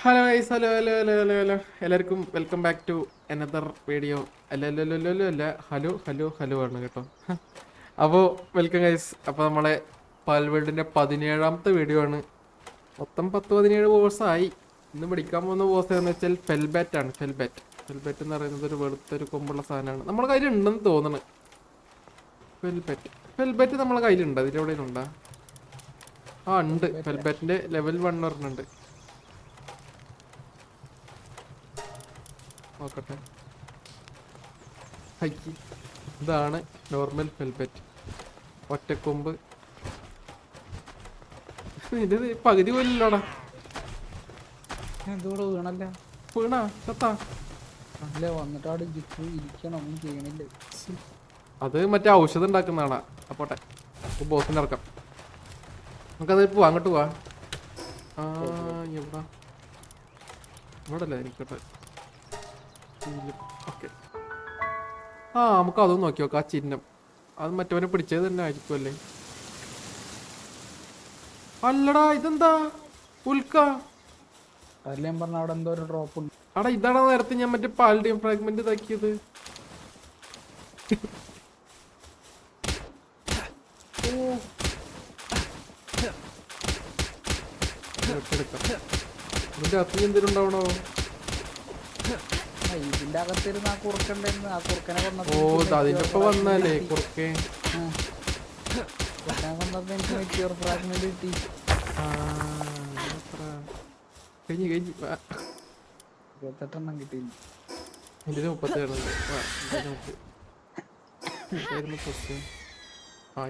Hello guys, hello hello hello hello hello എല്ലാവർക്കും welcome back to another video. അല്ല അല്ല അല്ല അല്ല അല്ല ഹലോ ഹലോ ഹലോ ആണ് കേട്ടോ. അപ്പോൾ വെൽക്കം ഗൈസ്. അപ്പോൾ നമ്മളെ പാൽ വേൾഡിൻ്റെ 17ാമത്തെ വീഡിയോ ആണ്. മൊത്തം 17 ബോസായി. ഇന്ന് പിടിക്കാൻ പോകുന്ന ബോസ് എന്ന് വെച്ചാൽ ഫെൽബാറ്റ് ആണ്. ഫെൽബാറ്റ് എന്ന് പറയുന്നത് ഒരു വെളുത്തൊരു കൊമ്പുള്ള സാധനമാണ്. നമ്മുടെ കയ്യിലുണ്ടെന്ന് തോന്നുന്നു. ഫെൽബാറ്റ് നമ്മളെ കയ്യിലുണ്ട്. അതിലെവിടെയും ഉണ്ടാ? ആ ഉണ്ട്. ഫെൽബാറ്റിൻ്റെ ലെവൽ 1 പറഞ്ഞിട്ടുണ്ട്. നോക്കട്ടെ. ഹൈക്ക് ഇതാണ് നോർമൽ ഫെൽബറ്റ്. ഒറ്റക്കൊമ്പ്. ഇത് പകുതി പോലില്ലോടാ. എന്തോടെ വീണല്ല വീണാ ചത്താ? അല്ല വന്നിട്ട് അവിടെ ഇരിക്കണം, ഒന്നും ചെയ്യണില്ല. അത് മറ്റേ ഔഷധം ഉണ്ടാക്കുന്നതാണാ. അപ്പോട്ടെ ബോസിന് ഇറക്കാം. നമുക്കത് പോവാ, അങ്ങോട്ട് പോവാ. ആ എവിടാ? ഇവിടെ അല്ലേ എനിക്കോട്ടെ. ഓക്കെ. ആ നമുക്ക് അതൊന്നും നോക്കി നോക്കാം. ആ ചിഹ്നം അത് മറ്റവനെ പിടിച്ചത് തന്നെ ആയിരിക്കുമല്ലേ? അല്ലടാ, ഇതെന്താ ഉൽക്ക? അതിൽ ഞാൻ പറഞ്ഞ അവിടെ എന്തോ ഒരു ഡ്രോപ്പ് ഉണ്ട്. അടാ, ഇതാണോ നേരത്തെ ഞാൻ മറ്റേ പാലിഡിയം ഫ്രാഗ്മെന്റ് ഇതാക്കിയത്? ഇതിന്റെ അകത്ത് എന്തെങ്കിലും ഉണ്ടാവണോ? ഇതിന്റെ അകത്തിരുന്ന് ആ കുറുക്കണ്ടായിരുന്നു. ആ കുറുക്കനെ ഓ അതിന്റെ ഒപ്പം വന്നാലേ കുറുക്കേ. കൊന്നപ്പോ എനിക്ക് മെറ്റിയോർ ഫ്രാഗ്മെന്റ് കിട്ടി. കഴിഞ്ഞു 28 കിട്ടിയില്ല. ഇതിന് 37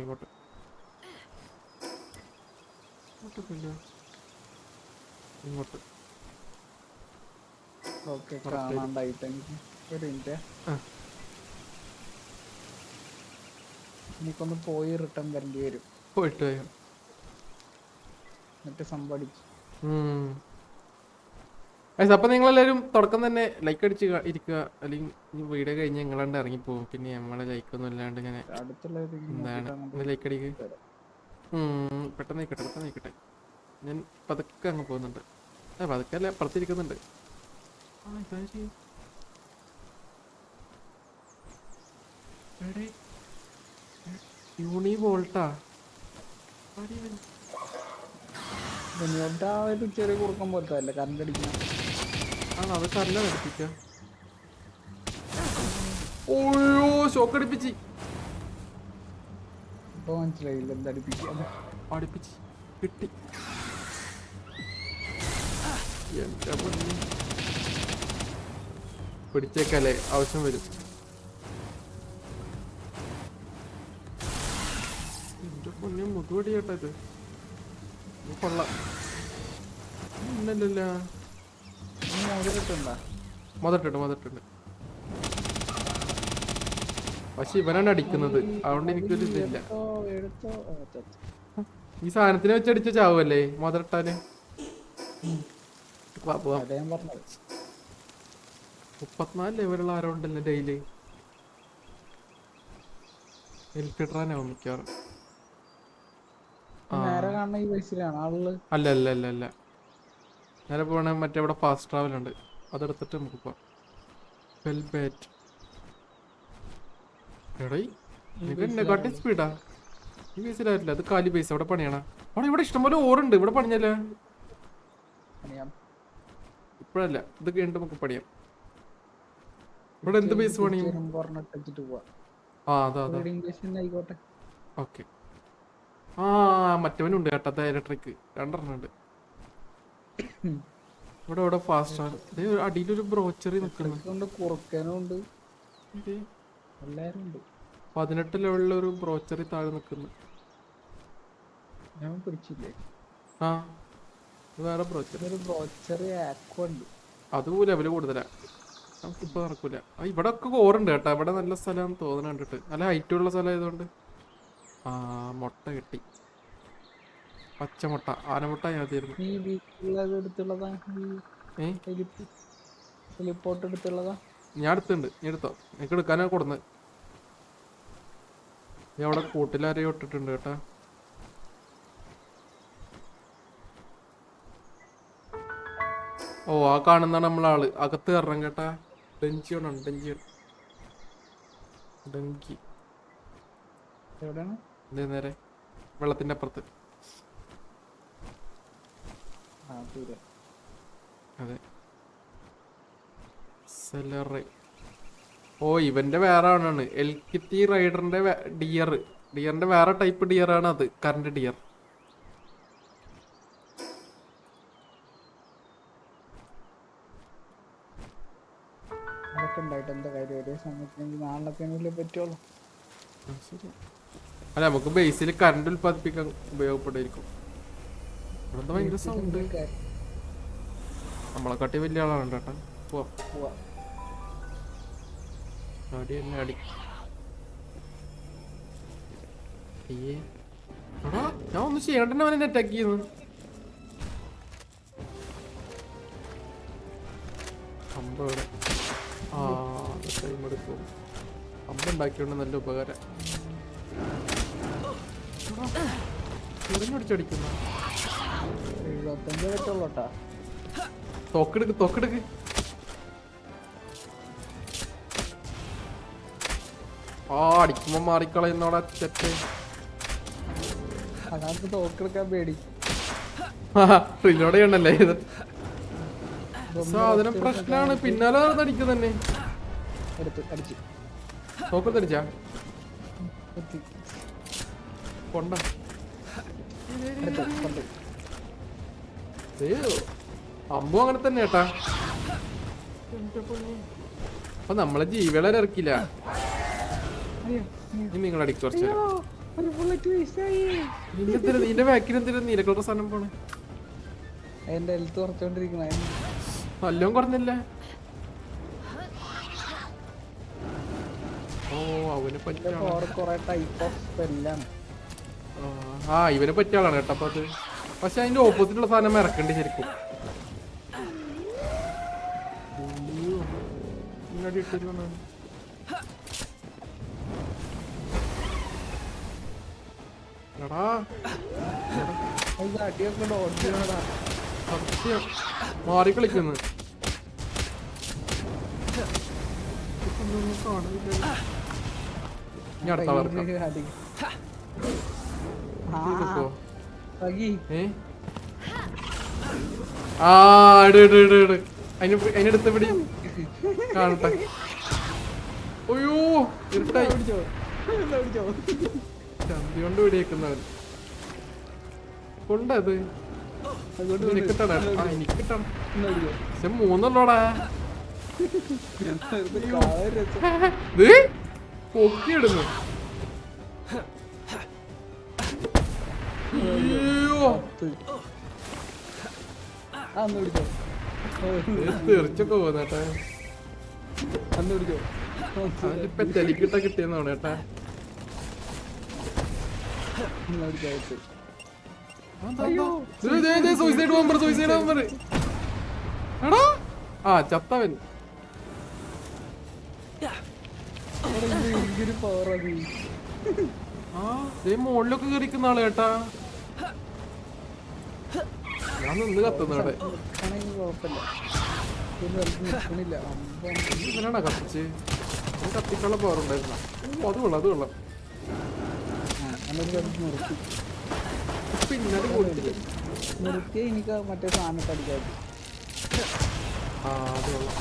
ഇങ്ങോട്ട് ഇങ്ങോട്ട്. ഓക്കെ, കാണാണ്ടായിട്ട് എനിക്ക് ഒരു മിനിറ്റ്. എനിക്കൊന്ന് പോയി റിട്ടേൺ വരേണ്ടി വരും. പോയിട്ട് എന്നിട്ട് സമ്പാദിച്ചു. അപ്പൊ നിങ്ങളെല്ലാവരും തുടക്കം തന്നെ ലൈക്ക് അടിച്ച് ഇരിക്കുക. അല്ലെങ്കിൽ വീഡിയോ കഴിഞ്ഞ് നിങ്ങളാണ്ട് ഇറങ്ങിപ്പോവും. പിന്നെ നമ്മളെ ലൈക്കൊന്നും ഇല്ലാണ്ട് ഇങ്ങനെ എന്താണ് ലൈക്ക് അടിക്ക്. പെട്ടെന്ന് നിൽക്കട്ടെ. ഞാൻ പതുക്കെ അങ്ങ് പോകുന്നുണ്ട്. പതുക്കെ അല്ല, പുറത്തിരിക്കുന്നുണ്ട്. യൂണിവോൾട്ടാ ചെറിയ കുറുക്കം പോലത്തെ അല്ലേ കറണ്ട് അടിക്കണം? ആണോ? അത് കറണ്ട് അടിപ്പിക്ക. ഓയോ, ഷോക്ക് അടിപ്പിച്ച്. ഇപ്പൊ മനസ്സിലായില്ല എന്താ അടുപ്പിച്ച് കിട്ടി. പിടിച്ചേക്കല്ലേ, ആവശ്യം വരും. എന്റെ പൊന്നെ മുതുവടി കേട്ടോ. ഇത് കൊള്ളാം. ഇല്ലല്ല, മൊതട്ടുണ്ട്. പക്ഷെ ഇവനാണ് അടിക്കുന്നത്, അതുകൊണ്ട് എനിക്കൊരു ഇതില്ല. ഈ സാധനത്തിനെ വെച്ചടിച്ച ചാവുമല്ലേ മൊതട്ടാല്? 34 ലെവലുള്ള ആരോ ഉണ്ടല്ലോ ഡെയിലി. എൽഫിഡ്രാനാവും മിക്കവാറും. അല്ല നേരെ പോകണേ മറ്റേ ഇവിടെ ഫാസ്റ്റ് ട്രാവൽ ഉണ്ട്, അതെടുത്തിട്ട് നമുക്ക് പോവാം. ഫെൽബാറ്റ് എടേ, എന്നെക്കാട്ടി സ്പീഡാ. ഈ ബേസിലായിട്ടില്ല, അത് കാലി ബേസ്. അവിടെ പണിയണ. അവിടെ ഇവിടെ ഇഷ്ടംപോലെ ഓറുണ്ട്. ഇവിടെ പണിഞ്ഞല്ലേ? ഇപ്പഴല്ല, ഇത് കഴിഞ്ഞിട്ട് നമുക്ക് പണിയാം. ഇവിടെ എന്ത് ബേസ് പണിയും? അതാ ഓക്കെ. മറ്റവനുണ്ട് കേട്ടത്, ഇലക്ട്രിക് 2 ഉണ്ട് ഇവിടെ. ഫാസ്റ്റ് ആണ്. അടിയിലൊരു ബ്രോച്ചറി നിൽക്കുന്നു. 18 ലെവലിൽ ഒരു ബ്രോച്ചറി താഴെ നിൽക്കുന്നു. വേറെ ബ്രോച്ചറി അത് ലെവല് കൂടുതലാ. നമുക്കിപ്പോ നടക്കൂല. ഇവിടെ ഒക്കെ കോറുണ്ട് കേട്ടോ. ഇവിടെ നല്ല സ്ഥലം തോന്നണ കണ്ടിട്ട്. നല്ല ഹൈറ്റ് ഉള്ള സ്ഥലം ആയതുകൊണ്ട്. മുട്ട കിട്ടി. പച്ചമുട്ട, ആനമുട്ട മതിയായിരുന്നു. ഞാൻ എടുത്തുണ്ട്. നീ എടുത്തോ? എനിക്ക് എടുക്കാനാ കൊടുന്ന്. ഞാൻ അവിടെ കൂട്ടിലാരെയോ ഇട്ടിട്ടുണ്ട് കേട്ടാ. ഓ ആ കാണുന്നതാണ് നമ്മളാള്. അകത്ത് കയറണം കേട്ടാ. ഡെഞ്ചി വേണം, ഡെഞ്ചി. ഡെങ്കി എവിടെയാണ്? ഇതേ നേരെ വെള്ളത്തിന്റെ അപ്പുറത്ത്. ആ ദൂരെ. അതെ. സെലറി. ഓ ഇവന്റെ വേറെ ആണാണ്. എൽക്കിത്തി റൈഡറിന്റെ ഡിയറിന്റെ വേറെ ടൈപ്പ് ഡിയർ ആണ് അത്. Current dear. അതൊക്കെ ഉണ്ടായിട്ട് എന്താ കാര്യം? ഒരേ സമയത്ത് നാളെ പറ്റുള്ളൂ. അല്ല നമുക്ക് ബേസിൽ കറണ്ട് ഉൽപ്പാദിപ്പിക്കാൻ ഉപയോഗപ്പെടായിരിക്കും. ഇവിടെ ഭയങ്കര സൗണ്ട്. നമ്മളെക്കാട്ടി വലിയ ആളാണ് കേട്ടാ. പോവാ. അടി തന്നെ അടി. അയ്യേ എടാ ഞാൻ ഒന്നും ചെയ്യണ്ടെന്നെ അവനെ അറ്റാക്ക് ചെയ്യുന്നു. അമ്പവിടെ ടൈം എടുക്കും. അമ്പുണ്ടാക്കിയോണ്ട് നല്ല ഉപകാരം. ചെറിഞ്ഞടിച്ചടിക്കുന്ന 75 പറ്റുള്ളൂട്ടാ. തോക്കെടുക്ക്. അടിക്കുമ്പോ മാറിക്കളയുന്നോടെ ചെറ്റ്. അതായത് തോക്കെടുക്കാൻ പേടി. റിലോഡ് ചെയ്യണല്ലേ ഇത്. സാധനം പ്രശ്നമാണ്. പിന്നാലെ അടിക്കുന്നന്നെ. അടിച്ചു തോക്കത്തടിച്ചാ കൊണ്ട. അമ്പും അങ്ങനെ തന്നെ കേട്ടാ. അപ്പൊ നമ്മളെ ജീവികളെ ഇറക്കില്ല. നിങ്ങൾ അടിക്ക് കുറച്ച്. നിന്റെ ബാക്കിൽ എന്തിനാ നീല കളർ സാധനം പോണേ? അതിന്റെ ഹെൽത്ത് കുറച്ചോണ്ടിരിക്കണ. നല്ലോം കുറഞ്ഞല്ലേ? ഓ അവനെ പറ്റിയ ഇവനെ പറ്റിയ ആളാണ് കേട്ടോ. അപ്പൊ അത് പക്ഷെ അതിന്റെ ഓപ്പോസിറ്റുള്ള സാധനം ഇറക്കണ്ടേ ശരിക്കും. എടാ സത്യം മാറി കളിക്കുന്നു. ഞാൻ അടുത്ത അതിനടുത്ത് പിടി കാണട്ടെ. അയ്യോ ഇരുട്ടായി. ചന്തി കൊണ്ട് പിടിയേക്കുന്നവൻ കൊണ്ടത് എനിക്കിട്ടണം. പക്ഷെ മൂന്നല്ലോടാ. പൊക്കിയിടുന്നു. തെറിച്ചൊക്കെ പോന്നേട്ടാ. അതിലിപ്പ തെലിക്കിട്ട കിട്ടിയെന്നാണ് ഏട്ടാ. Suicide bomber. എടാ ചത്തവൻ. മോളിലൊക്കെ കയറിക്കുന്ന ആള് കേട്ടാ. ഞാൻ നിന്ന് കത്തുന്നവിടെ. ഇവനാണോ കത്തിച്ച്? കത്തിക്കുള്ള പവർ ഉണ്ടായിരുന്ന. അത് കൊള്ളാം. പിന്നാലെ നിർത്തിയ എനിക്ക് മറ്റേ സാധനത്തെ അടിക്കാൻ. അത് കൊള്ളാം.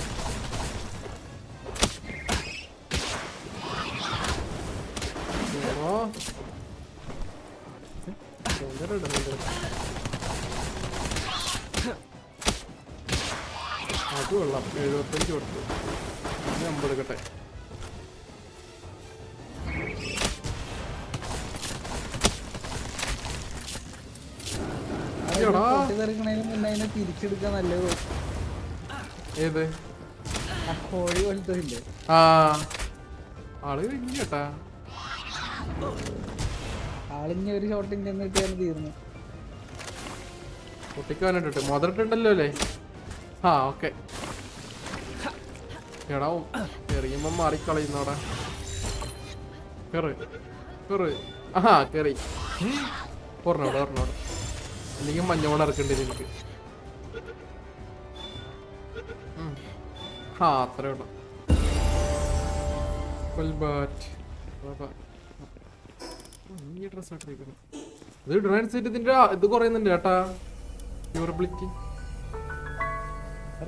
അത് കൊള്ളാം. 75 കൊടുത്തു. 50 എടുക്കട്ടെ. തിരിച്ചെടുക്കാൻ നല്ലത്. ഏത് കോഴി പോലത്തെ ഇല്ലേ? ആള് കേട്ടാ. ആളിഞ്ഞ ഒരു ഷോട്ട് ഇങ്ങനെ കിട്ടിയാൽ തീർന്നു. പൊട്ടിക്കാനിട്ടിട്ട് മുതലിട്ടുണ്ടല്ലോ അല്ലേ? ഓക്കെ. എടാ എറിയുമ്പോ മാറിക്കളയുന്നോടാ. കേറി കേറി. പറഞ്ഞോട് അല്ലെങ്കിൽ മഞ്ഞവോളം ഇറക്കേണ്ടി എനിക്ക്. ആ അത്രേ ഉള്ളു. ഈ ഡ്രസ് ഇട്ടിരിക്കുന്നു. ഇത് ഇടണനുസരിച്ച് ഇതിന്റെ ഇത് കുറയുന്നുണ്ട് ചേട്ടാ, ഡ്യൂറബിലിറ്റി.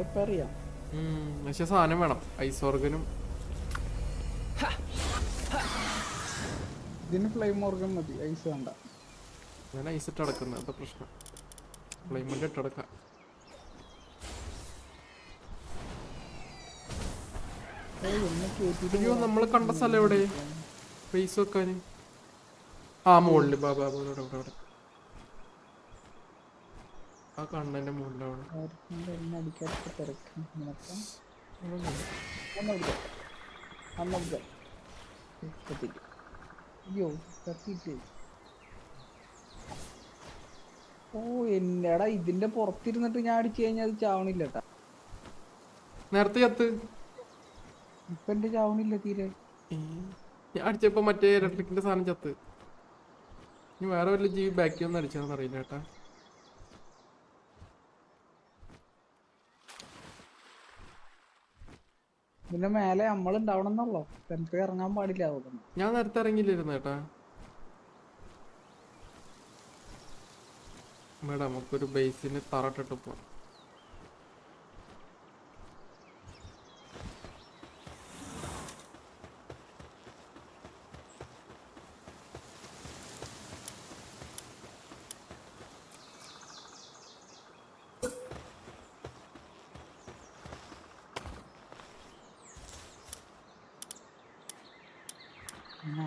റിപ്പയർ ചെയ്യാം. പക്ഷെ സാധനം വേണം, ഐസ് ഓർഗനും. ഇതിന് ഫ്ലെയിം ഓർഗൻ മതി, ഐസ് വേണ്ട. ഞാൻ ഐസ് ഇട്ട് അടക്കുന്നത്, അതാ പ്രശ്നം. ഫ്ലെയിമിന്റെ ഇട്ടടക്കാം. അയ്യോ നമ്മള് കണ്ട സ്ഥലം എവിടെ ഫേസ് വെക്കാന്? ആ മുകളില് ബാബാ ഇവിടെ ഇവിടെ ആ കണ്ണന്റെ മുകളിലാണ്. അയ്യോ കത്തിട്ട്. ഓ എന്നടാ ഇതിന്റെ പുറത്തിരുന്നിട്ട് ഞാൻ അടിച്ചു കഴിഞ്ഞാൽ അത് ചാവണില്ലട്ടാ. നേരത്തെ ചത്ത്. ഇപ്പൊ എന്റെ ചാവണില്ല തീരെ. ഞാൻ അടിച്ചപ്പോ മറ്റേ ഇലക്ട്രിക്കിന്റെ സാധനം ചത്ത്. ഇനി വേറെ വല്ല ജീവി ബാക്കി ഒന്നും അടിച്ചാന്ന് അറിയില്ല ചേട്ടാ. ഇതിന്റെ മേലെ നമ്മളുണ്ടാവണമെന്നല്ലോ, എനിക്ക് ഇറങ്ങാൻ പാടില്ല. ഞാൻ നേരത്തെ ഇറങ്ങിയില്ലായിരുന്നു ചേട്ടാ. മേഡം നമുക്കൊരു ബേസിന് തറട്ടിട്ട് പോവാം.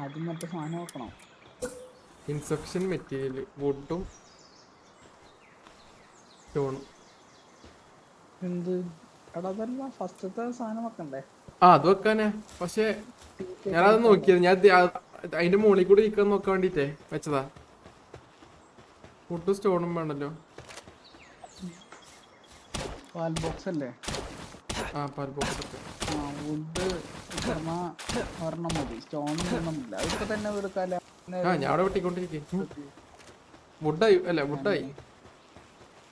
ആദ്യം മറ്റേ സാധനം നോക്കണം. ഇൻസെപ്ഷൻ മെറ്റീരിയൽ വുഡും സ്റ്റോണും. എന്ത് എടാ അതല്ല ഫസ്റ്റത്തെ സാധനം വെക്കണ്ടേ? ആ അത് വെക്കാനാ, പക്ഷെ ഞാനത് നോക്കിയത്. ഞാൻ അതിന്റെ മുകളിൽ കൂടി ഇരിക്കാൻ നോക്കാൻ വേണ്ടിട്ടേ വെച്ചതാ. വുഡും സ്റ്റോണും വേണല്ലോ. പാൽ ബോക്സ് അല്ലേ? ആ പാൽ ബോക്സ് ഒക്കെ. ആ വുഡ് ഒരെണ്ണം മതി, സ്റ്റോൺ ഒന്നുമില്ല. ഇപ്പൊ തന്നെ എടുക്കാല. ആ ഞാൻ അവിടെ വെട്ടിക്കൊണ്ടിരിക്കും. വുഡായി അല്ല വുഡായി.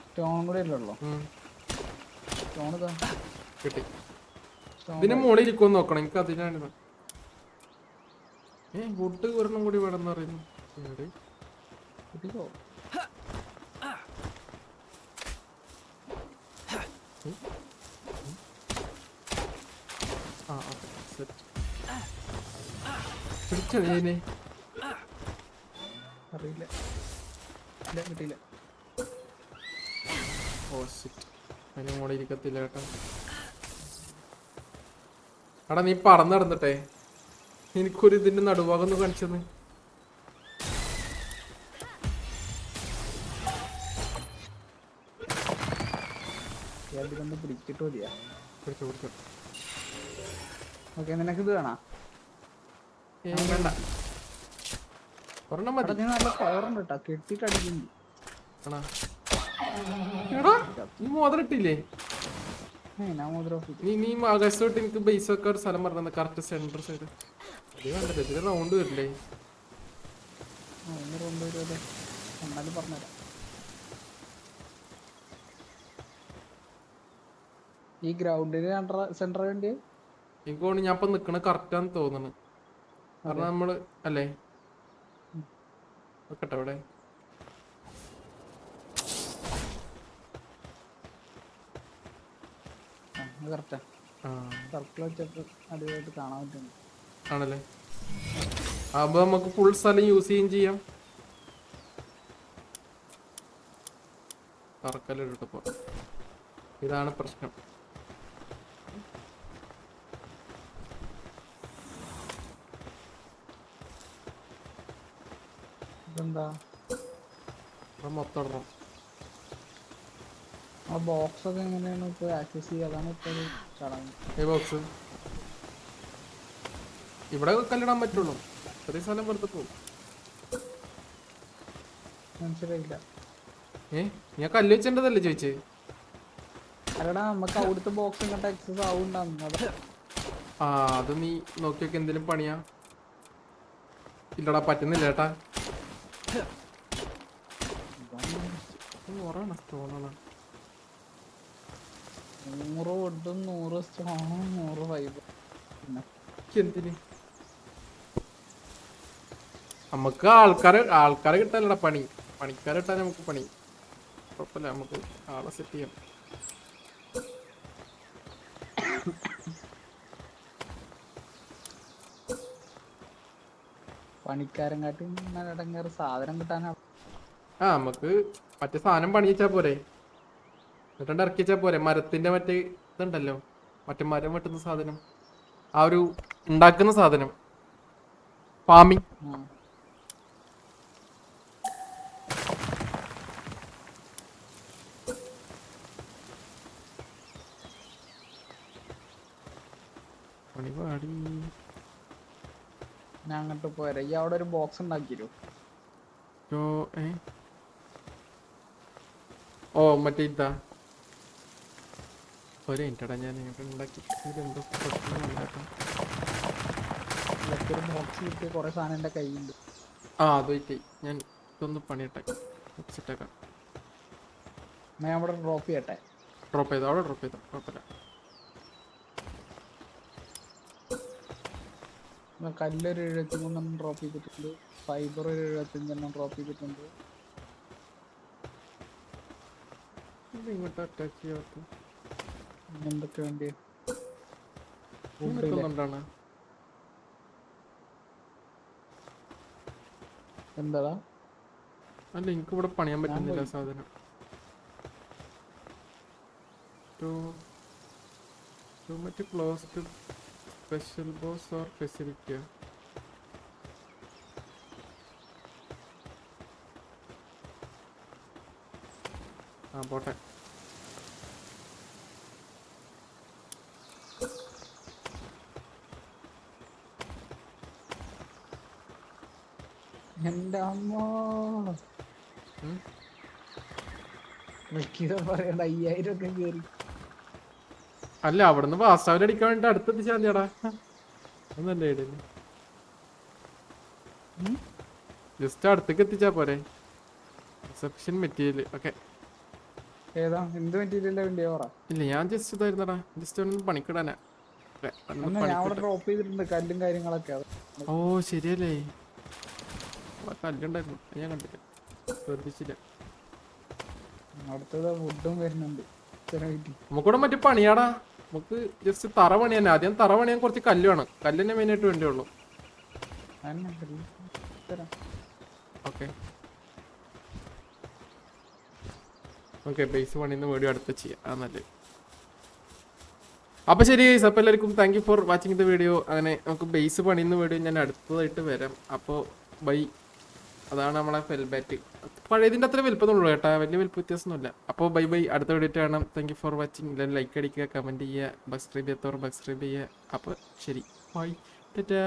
സ്റ്റോൺ കൂടെ ഉള്ളോ? സ്റ്റോൺ കിട്ടി. ഇതിന് മുകളിൽ ഇരിക്കുമെന്ന് നോക്കണം, എനിക്ക് അതിനാണ്. വുഡ് ഒരെണ്ണം കൂടി വേണമെന്ന് പറയുന്നു. അറിയില്ല, കിട്ടിയില്ല. ഓ ശിറ്റ്, അതിന് മുകളിൽ ഇരിക്കത്തില്ല കേട്ടോ. എടാ നീ പറന്ന് നടന്നിട്ടെ, എനിക്കൊരു ഇതിന്റെ നടുഭാഗം ഒന്ന് കാണിച്ചെന്ന്. പിടിച്ചിട്ട് മതിയാ. പിടിച്ചോ പിടിച്ചോ. ഓക്കെ നിനക്ക് ഇത് വേണോ? വേണ്ട, ഒരെണ്ണം മതി. നല്ല പവറുണ്ട് കേട്ടോ, കെട്ടിട്ട് അടിക്കുന്നു. എടാ നീ മോതിരം ഇട്ടില്ലേ? നീ ആകാശത്തോട്ട് എനിക്ക് ബേസ് വെക്കാൻ ഒരു സ്ഥലം പറഞ്ഞ കറക്റ്റ് സെന്റർ സൈഡ്. ഇത് കണ്ടത് ഇതിന് റൗണ്ട് വരില്ലേ? പറഞ്ഞുതരാം. ഈ ഗ്രൗണ്ടിന് സെന്റർ വേണ്ടി എനിക്ക് തോന്നുന്നു ഞാൻ ഇപ്പൊ നിക്കണ കറക്റ്റാന്ന് തോന്നുന്നു. കാരണം നമ്മള് അല്ലേ വെക്കട്ടെ ഇവിടെ. ആണല്ലേ? അപ്പൊ നമുക്ക് ഫുൾ സ്ഥലം യൂസ് ചെയ്യുകയും ചെയ്യാം. തറക്കല്ലിട്ടപ്പോ ഇതാണ് പ്രശ്നം. മൊത്തം ഇടണം. ആ ബോക്സ് ഒക്കെ എങ്ങനെയാണ് ഇപ്പൊ ആക്സസ് ചെയ്യുക? അതാണ് ഇപ്പൊ ചടങ്ങ്. ഈ ബോക്സ് ഇവിടെ കല്ലിടാൻ പറ്റുള്ളൂ. ചെറിയ സ്ഥലം വെറുതെ പോകും. മനസ്സിലായില്ല. ഞാൻ കല്ല് വെച്ചേണ്ടതല്ലേ ചോദിച്ചേ? അല്ലടാ നമുക്ക് അവിടുത്തെ ബോക്സ് ഇങ്ങോട്ട് ആക്സസ് ആവുന്നുണ്ടാവുന്നത്. ആ അത് നീ നോക്കിയൊക്കെ എന്തെങ്കിലും പണിയാ? ഇല്ലടാ പറ്റുന്നില്ല ഏട്ടാ. സ്റ്റോണാണ്. 100 വുഡും 100 സ്റ്റോണും 100 ഫൈബർ. പിന്നെ എന്തിന് നമുക്ക് ആൾക്കാരെ കിട്ടാനല്ലടാ പണി, പണിക്കാരെ കിട്ടാൻ നമുക്ക് പണി. കുഴപ്പമില്ല, നമുക്ക് ആളെ സെറ്റ് ചെയ്യാം. പണിക്കാരൻ കാട്ടി ഇടങ്ങേറ് സാധനം കിട്ടാനാ. നമുക്ക് മറ്റേ സാധനം പണി വെച്ചാ പോരെ, എന്നിട്ട് ഇറക്കി വെച്ചാ പോരെ. മരത്തിന്റെ മറ്റേ ഇതുണ്ടല്ലോ, മറ്റേ മരം വെട്ടുന്ന സാധനം, ആ ഒരു ഉണ്ടാക്കുന്ന സാധനം, ഫാമിങ്. പണിപാടി ഞാൻ അങ്ങോട്ട് പോരാ. ഈ അവിടെ ഒരു ബോക്സ് ഉണ്ടാക്കിരോ? ഓ മറ്റേ ഇതാ, ഒരു മിനിറ്റടാ ഞാൻ ഇങ്ങോട്ട് ഉണ്ടാക്കി. ഇതെന്തോ പ്രശ്നമുണ്ടാക്കാം. ഇതൊക്കെ ഒരു ബോക്സ് കിട്ടിയ കുറെ സാധനം എന്റെ കയ്യിലുണ്ട്. അത് വെയിറ്റ്, ഞാൻ ഇതൊന്ന് പണിയിട്ടേക്കാം, വെച്ചിട്ടേക്കാം. ഞാൻ അവിടെ ഡ്രോപ്പ് ചെയ്യട്ടെ. ഡ്രോപ്പ് ചെയ്തോ, അവിടെ ഡ്രോപ്പ് ചെയ്തോ, കുഴപ്പമില്ല. കല്ലൊരു 73 ഡ്രോപ്പ് ചെയ്തിട്ടുണ്ട്. ഫൈബർ ഒരു 75 ഡ്രോപ്പ് ചെയ്തിട്ടുണ്ട്. ഇങ്ങോട്ട് അറ്റാച്ച് ചെയ്യാത്ത എന്തൊക്കെ വേണ്ടി നിൽക്കുന്നുണ്ടാണ്. എന്താടാ? അല്ല, എനിക്ക് ഇവിടെ പണിയാൻ പറ്റുന്നില്ല സാധനം. മറ്റേ ക്ലോസ്ഡ് സ്പെഷ്യൽ ബോസ് ഓർ ഫെസിലിറ്റിയോ? പോട്ടെ. എന്റെ അമ്മ പറയണ്ട, 5000 ഒക്കെ കേറി. അല്ല, അവിടുന്ന് വാസ്തവൻ അടിക്കാൻ വേണ്ടി അടുത്തെത്തിച്ചാ മതിയാടാ. ഒന്നല്ലേ ഇടല്, ജസ്റ്റ് അടുത്തേക്ക് എത്തിച്ചാ പോരെ. Reception material okay. ഏതാ എന്ത് മെറ്റീരിയൽ വേണ്ടിയാ പറ? ഇല്ല, ഞാൻ ജസ്റ്റ് ഇതായിരുന്നടാ, ജസ്റ്റ് ഒന്ന് പണിക്കിടാനാ. ഞാൻ അവിടെ ഡ്രോപ്പ് ചെയ്തിട്ടുണ്ട് കല്ലും കാര്യങ്ങളൊക്കെ. ഓ ശരിയല്ലേ, കല്ലുണ്ടായിരുന്നു, ഞാൻ കണ്ടില്ല, ശ്രദ്ധിച്ചില്ല. അടുത്തത് വുഡും വരുന്നുണ്ട്. നമുക്കിവിടെ മറ്റേ പണിയാടാ, നമുക്ക് ജസ്റ്റ് തറ പണിയാൻ. ആദ്യം തറ പണിയാൻ കുറച്ച് കല്ല് വേണം, കല്ലിനെ മെയിനായിട്ട് വേണ്ടിയുള്ളൂ. ഓക്കെ ഓക്കെ, ബേസ് പണിന്ന് വീഡിയോ അടുത്ത് ചെയ്യാം, അത് നല്ലത്. അപ്പോൾ ശരി ഗൈസ്, അപ്പോൾ എല്ലാവർക്കും thank you for watching the video. അങ്ങനെ നമുക്ക് ബേസ് പണിയുന്ന വീഡിയോ ഞാൻ അടുത്തതായിട്ട് വരാം. അപ്പോൾ ബൈ. അതാണ് നമ്മളെ ഫെൽബാറ്റ്. പഴയതിൻ്റെ അത്ര വലുപ്പമൊന്നുള്ളൂ കേട്ടോ, വലിയ വലുപ്പ വ്യത്യാസമൊന്നുമില്ല. അപ്പോൾ ബൈ ബൈ, അടുത്ത വീഡിയോ കാണാം. Thank you for watching. എല്ലാവരും ലൈക്ക് അടിക്കുക, കമൻറ്റ് ചെയ്യുക, സബ്സ്ക്രൈബ് ചെയ്യാത്തവർ സബ്സ്ക്രൈബ് ചെയ്യുക. അപ്പോൾ ശരി, ബൈ, ടാറ്റാ.